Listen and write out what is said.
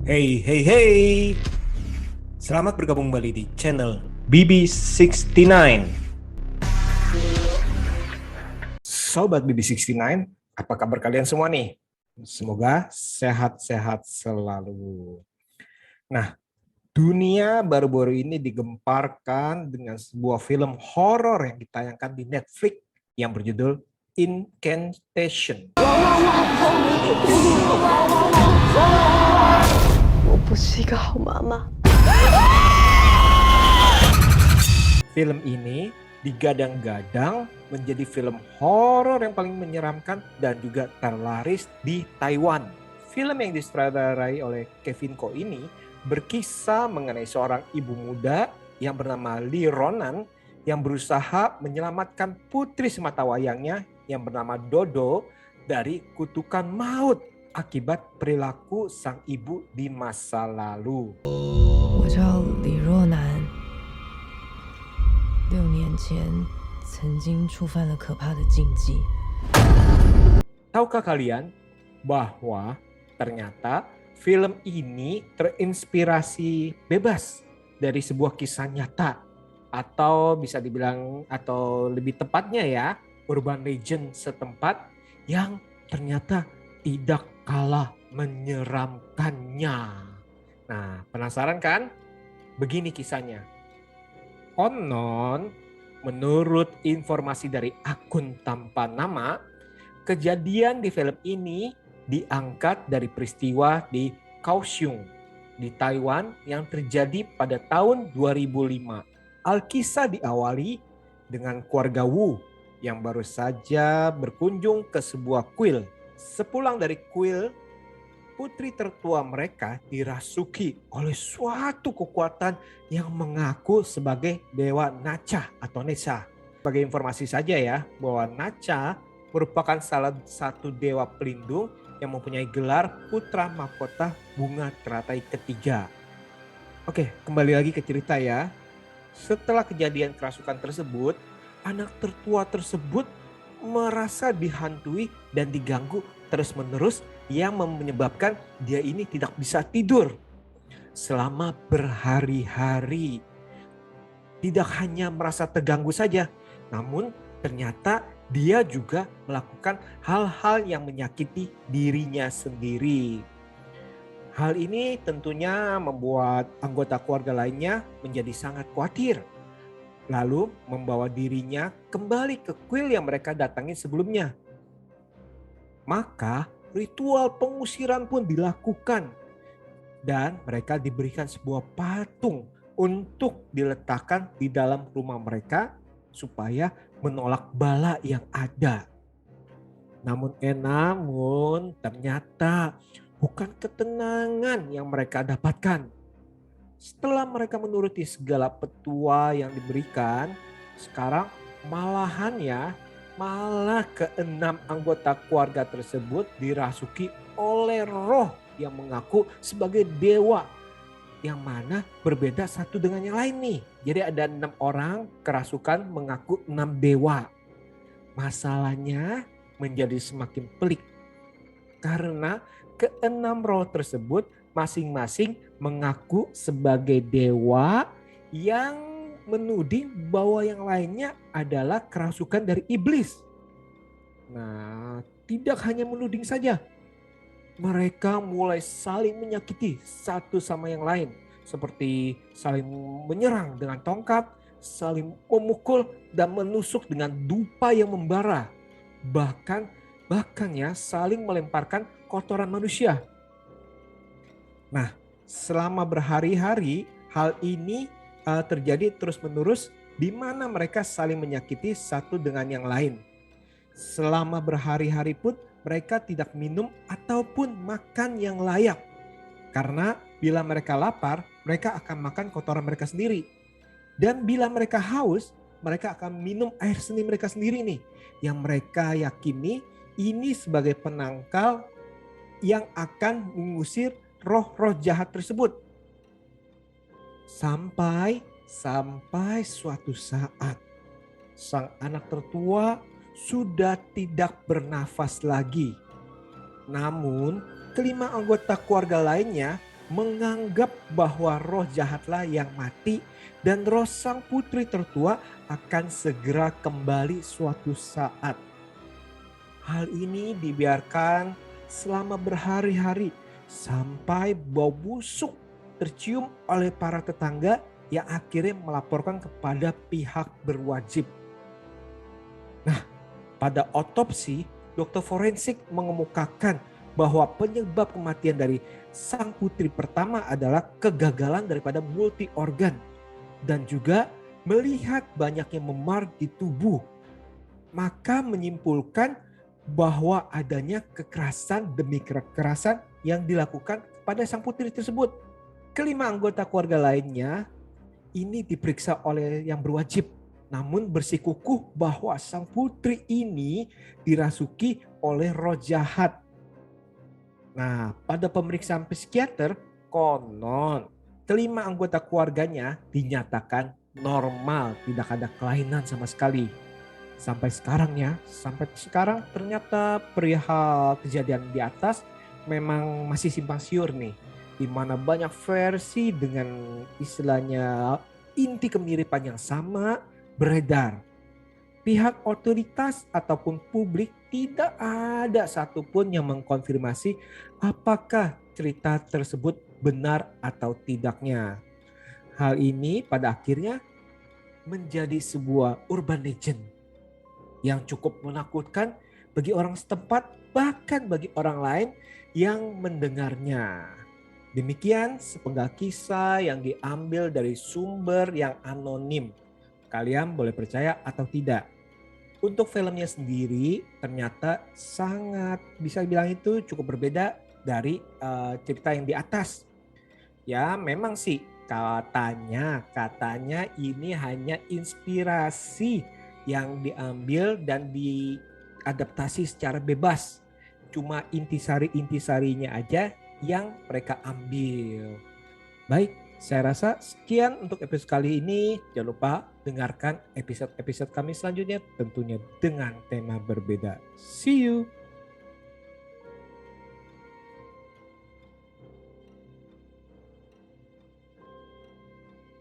Hey, hey, hey. Selamat bergabung kembali di channel BB69. Sobat BB69, apa kabar kalian semua nih? Semoga sehat-sehat selalu. Nah, dunia baru-baru ini digemparkan dengan sebuah film horor yang ditayangkan di Netflix yang berjudul Incantation. 我不是一个好妈妈。Film ini digadang-gadang menjadi film horor yang paling menyeramkan dan juga terlaris di Taiwan. Film yang disutradarai oleh Kevin Ko ini berkisah mengenai seorang ibu muda yang bernama Lee Ronan yang berusaha menyelamatkan putri semata wayangnya yang bernama Dodo dari kutukan maut akibat perilaku sang ibu di masa lalu. 我叫李若男，6年前曾经触犯了可怕的禁忌。 Tahukah kalian bahwa ternyata film ini terinspirasi bebas dari sebuah kisah nyata atau bisa dibilang atau lebih tepatnya ya urban legend setempat yang ternyata tidak kalah menyeramkannya. Nah, penasaran kan? Begini kisahnya. Konon, menurut informasi dari akun tanpa nama, kejadian di film ini diangkat dari peristiwa di Kaohsiung di Taiwan yang terjadi pada tahun 2005. Alkisah diawali dengan keluarga Wu yang baru saja berkunjung ke sebuah kuil. Sepulang dari kuil, putri tertua mereka dirasuki oleh suatu kekuatan yang mengaku sebagai dewa Nacha atau Nesa. Sebagai informasi saja ya, bahwa Nacha merupakan salah satu dewa pelindung yang mempunyai gelar Putra Mahkota Bunga Teratai ketiga. Oke, kembali lagi ke cerita ya. Setelah kejadian kerasukan tersebut, anak tertua tersebut merasa dihantui dan diganggu terus-menerus yang menyebabkan dia ini tidak bisa tidur selama berhari-hari. Tidak hanya merasa terganggu saja, namun ternyata dia juga melakukan hal-hal yang menyakiti dirinya sendiri. Hal ini tentunya membuat anggota keluarga lainnya menjadi sangat khawatir. Lalu membawa dirinya kembali ke kuil yang mereka datangi sebelumnya. Maka ritual pengusiran pun dilakukan dan mereka diberikan sebuah patung untuk diletakkan di dalam rumah mereka supaya menolak bala yang ada. Namun ternyata bukan ketenangan yang mereka dapatkan. Setelah mereka menuruti segala petua yang diberikan, sekarang malah keenam anggota keluarga tersebut dirasuki oleh roh yang mengaku sebagai dewa, yang mana berbeda satu dengan yang lain nih. Jadi ada 6 orang kerasukan mengaku 6 dewa. Masalahnya menjadi semakin pelik karena keenam roh tersebut masing-masing mengaku sebagai dewa yang menuding bahwa yang lainnya adalah kerasukan dari iblis. Nah, tidak hanya menuding saja, mereka mulai saling menyakiti satu sama yang lain, seperti saling menyerang dengan tongkat, saling memukul dan menusuk dengan dupa yang membara. Bahkan ya saling melemparkan kotoran manusia. Nah, selama berhari-hari hal ini terjadi terus-menerus di mana mereka saling menyakiti satu dengan yang lain. Selama berhari-hari pun mereka tidak minum ataupun makan yang layak. Karena bila mereka lapar, mereka akan makan kotoran mereka sendiri. Dan bila mereka haus, mereka akan minum air seni mereka sendiri nih. Yang mereka yakini ini sebagai penangkal yang akan mengusir roh-roh jahat tersebut. Sampai suatu saat sang anak tertua sudah tidak bernafas lagi. Namun kelima anggota keluarga lainnya menganggap bahwa roh jahatlah yang mati dan roh sang putri tertua akan segera kembali suatu saat. Hal ini dibiarkan selama berhari-hari sampai bau busuk tercium oleh para tetangga yang akhirnya melaporkan kepada pihak berwajib. Nah, pada otopsi, dokter forensik mengemukakan bahwa penyebab kematian dari sang putri pertama adalah kegagalan daripada multi organ dan juga melihat banyaknya memar di tubuh. Maka menyimpulkan bahwa adanya kekerasan demi kekerasan yang dilakukan pada sang putri tersebut. Kelima anggota keluarga lainnya ini diperiksa oleh yang berwajib, namun bersikukuh bahwa sang putri ini dirasuki oleh roh jahat. Nah, pada pemeriksaan psikiater, konon kelima anggota keluarganya dinyatakan normal, tidak ada kelainan sama sekali. Sampai sekarang ternyata perihal kejadian di atas memang masih simpang siur nih, di mana banyak versi dengan istilahnya inti kemiripan yang sama beredar. Pihak otoritas ataupun publik tidak ada satupun yang mengkonfirmasi apakah cerita tersebut benar atau tidaknya. Hal ini pada akhirnya menjadi sebuah urban legend yang cukup menakutkan bagi orang setempat, bahkan bagi orang lain yang mendengarnya. Demikian sepenggal kisah yang diambil dari sumber yang anonim. Kalian boleh percaya atau tidak. Untuk filmnya sendiri ternyata sangat bisa bilang itu cukup berbeda dari cerita yang di atas. Ya memang sih katanya ini hanya inspirasi yang diambil dan diadaptasi secara bebas. Cuma intisarinya aja yang mereka ambil. Baik, saya rasa sekian untuk episode kali ini. Jangan lupa dengarkan episode-episode kami selanjutnya tentunya dengan tema berbeda. See you!